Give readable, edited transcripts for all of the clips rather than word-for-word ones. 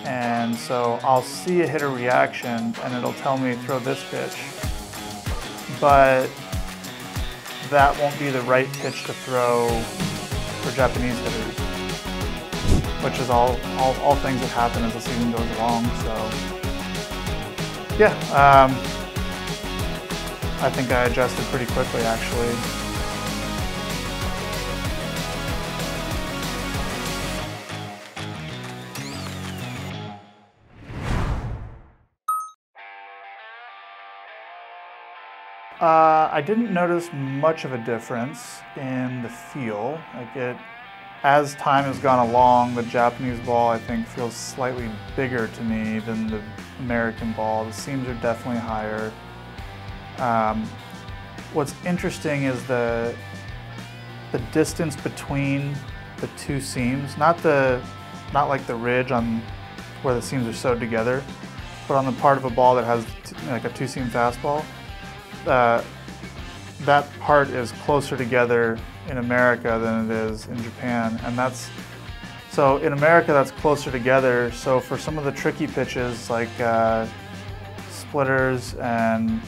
And so I'll see a hitter reaction and it'll tell me throw this pitch, but that won't be the right pitch to throw for Japanese hitters, which is all things that happen as the season goes along. So yeah, I think I adjusted pretty quickly actually. I didn't notice much of a difference in the feel. As time has gone along, the Japanese ball I think feels slightly bigger to me than the American ball. The seams are definitely higher. What's interesting is the distance between the two seams, not like the ridge on where the seams are sewed together, but on the part of a ball that has like a two-seam fastball. That part is closer together in America than it is in Japan, and so in America that's closer together. So for some of the tricky pitches like splitters and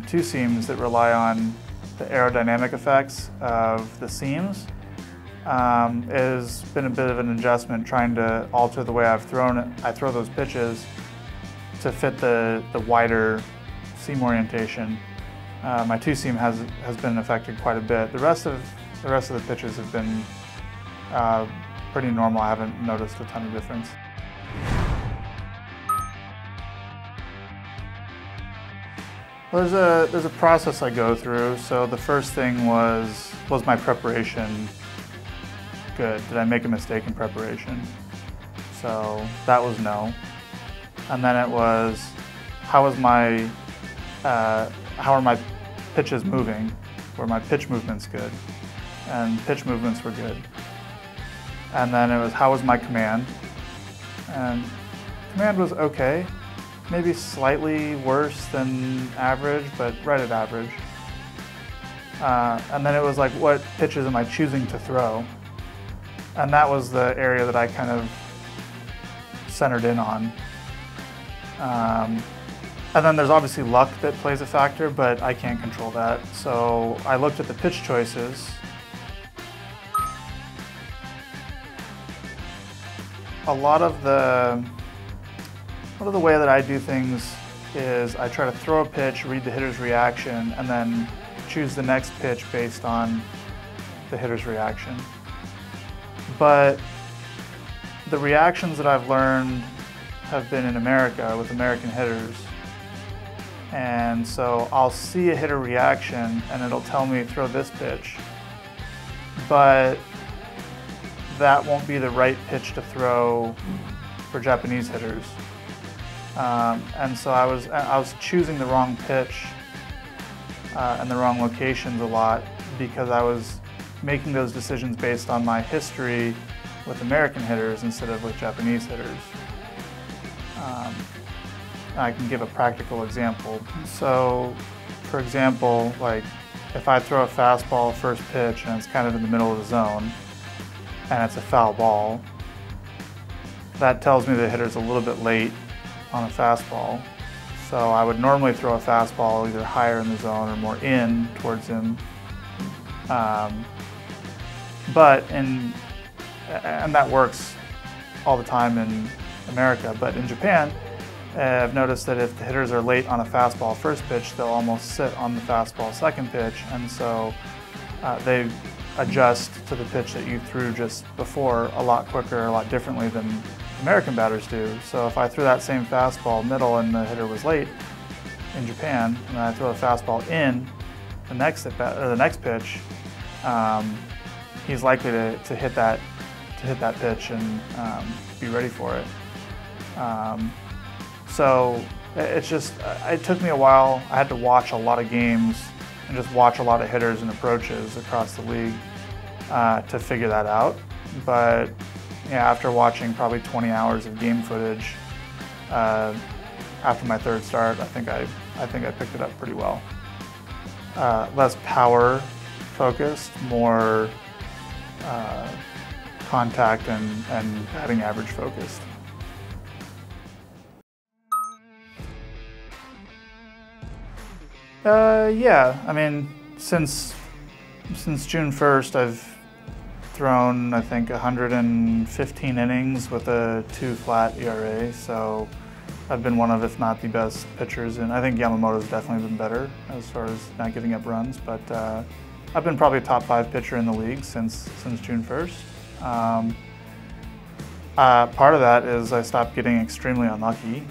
two seams that rely on the aerodynamic effects of the seams, it has been a bit of an adjustment trying to alter the way I've thrown it. I throw those pitches to fit the wider seam orientation. My two seam has been affected quite a bit. The rest of the pitches have been pretty normal. I haven't noticed a ton of difference. Well, there's a process I go through. So the first thing was my preparation good? Did I make a mistake in preparation? So that was no. And then it was how are my pitches moving? Were my pitch movements good? And pitch movements were good. And then it was how was my command? And command was okay. Maybe slightly worse than average, but right at average. And then it was like, what pitches am I choosing to throw? And that was the area that I kind of centered in on. And then there's obviously luck that plays a factor, but I can't control that. So I looked at the pitch choices. A lot of the way that I do things is I try to throw a pitch, read the hitter's reaction, and then choose the next pitch based on the hitter's reaction. But the reactions that I've learned have been in America with American hitters. And so I'll see a hitter reaction and it'll tell me throw this pitch, but that won't be the right pitch to throw for Japanese hitters. And so I was choosing the wrong pitch and the wrong locations a lot because I was making those decisions based on my history with American hitters instead of with Japanese hitters. I can give a practical example. So, for example, like if I throw a fastball first pitch and it's kind of in the middle of the zone and it's a foul ball, that tells me the hitter's a little bit late on a fastball. So I would normally throw a fastball either higher in the zone or more in towards him. And that works all the time in America, but in Japan, I've noticed that if the hitters are late on a fastball first pitch, they'll almost sit on the fastball second pitch, and so they adjust to the pitch that you threw just before a lot quicker, a lot differently than American batters do. So if I threw that same fastball middle and the hitter was late in Japan, and I throw a fastball in the next pitch, he's likely to hit that pitch and be ready for it. So it took me a while. I had to watch a lot of games and just watch a lot of hitters and approaches across the league to figure that out. But yeah, after watching probably 20 hours of game footage after my third start, I think I picked it up pretty well. Less power focused, more contact and batting average focused. Yeah, I mean, since June 1st, I've thrown, I think, 115 innings with a 2 flat ERA, so I've been one of, if not the best pitchers, and I think Yamamoto's definitely been better as far as not giving up runs, but I've been probably a top 5 pitcher in the league since June 1st. Part of that is I stopped getting extremely unlucky,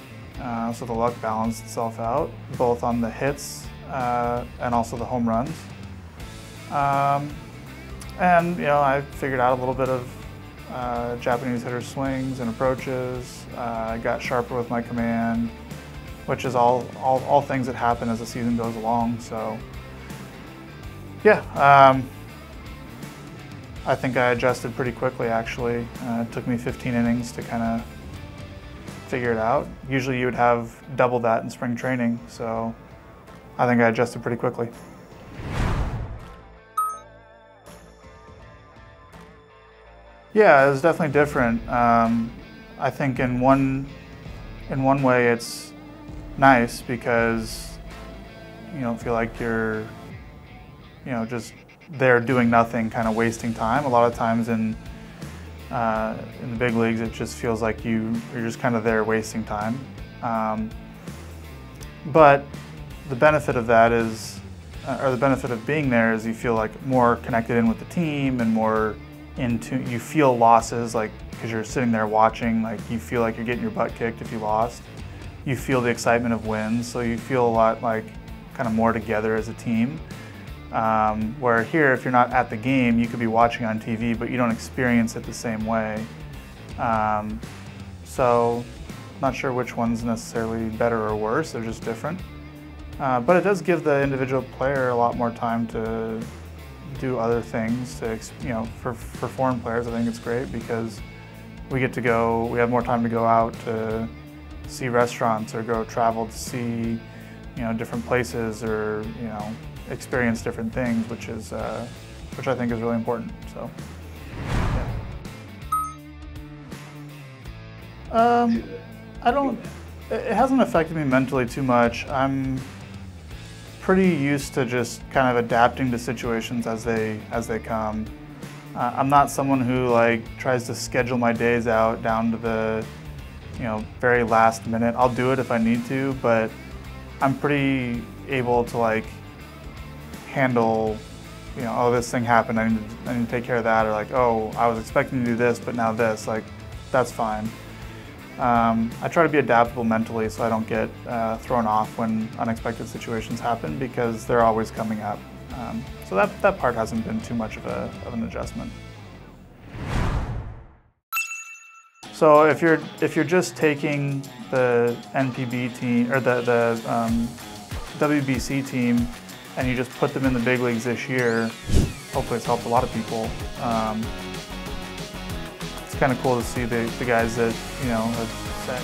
so the luck balanced itself out, both on the hits and also the home runs. And you know, I figured out a little bit of Japanese hitter swings and approaches. I got sharper with my command, which is all things that happen as the season goes along. So yeah, I think I adjusted pretty quickly actually. It took me 15 innings to kind of figure it out. Usually you would have double that in spring training, so I think I adjusted pretty quickly. Yeah, it was definitely different. I think in one way it's nice because you don't feel like you're, just there doing nothing, kind of wasting time. A lot of times in the big leagues, it just feels like you're just kind of there wasting time. But the benefit of that is, or the benefit of being there is you feel like more connected in with the team and more you feel losses, like because you're sitting there watching, like you feel like you're getting your butt kicked if you lost. You feel the excitement of wins, so you feel a lot like kind of more together as a team. Where here, if you're not at the game, you could be watching on TV, but you don't experience it the same way. So, not sure which one's necessarily better or worse, they're just different. But it does give the individual player a lot more time to do other things. For foreign players, I think it's great because we have more time to go out to see restaurants or go travel to see, different places or, experience different things, which I think is really important. So, yeah. It hasn't affected me mentally too much. I'm pretty used to just kind of adapting to situations as they come. I'm not someone who tries to schedule my days out down to the very last minute. I'll do it if I need to, but I'm pretty able to handle, oh, this thing happened, I need to take care of that, or oh, I was expecting to do this, but now this, that's fine. I try to be adaptable mentally so I don't get thrown off when unexpected situations happen because they're always coming up. So that part hasn't been too much of an adjustment. So if you're just taking the NPB team or the WBC team and you just put them in the big leagues this year, hopefully it's helped a lot of people. It's kind of cool to see the guys that have set